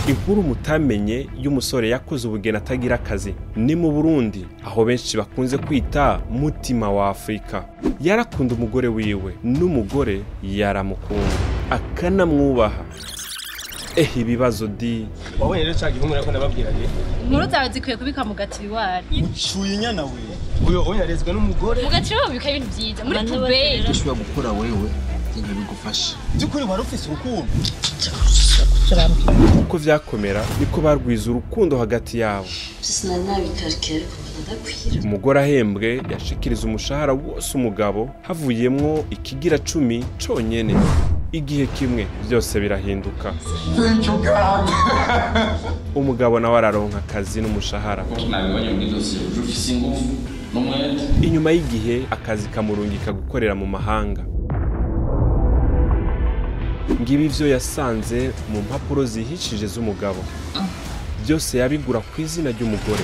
inkuru mutamenye y'umusore yakoze ubugeni atagira akazi ni mu Burundi, aho benshi bakunze kwita mutima wa Afrika. Yarakunda umugore wiwe n'umugore yaramukunda akanamwubaha. Ibibazo di wabonye rero cya gihumura ko nababwiraje inkuru zawe zikwiye kubika mu gatiriwari. ucuye inyana we uyo yarezwe n'umugore Mu gatiriwari bika ibintu byiza muri puberi. ushobora gukora wewe kinga bigufasha by'ukuri wari ufise urukundo. uko vyakomera niko barwiza urukundo hagati yabo. Umugore ahembwe yashikiriza umushahara wose umugabo havuyemwo ikigira 10 conyene. Igihe kimwe byose birahinduka. Umugabo nawe araronka akazi n'umushahara. Inyuma y'igihe akazi kamurungika gukorera mu mahanga. Ngibi ivyo yasanze mu mpapuro zihishije z'umugabo. Byose yabigura ku izina ry'umugore.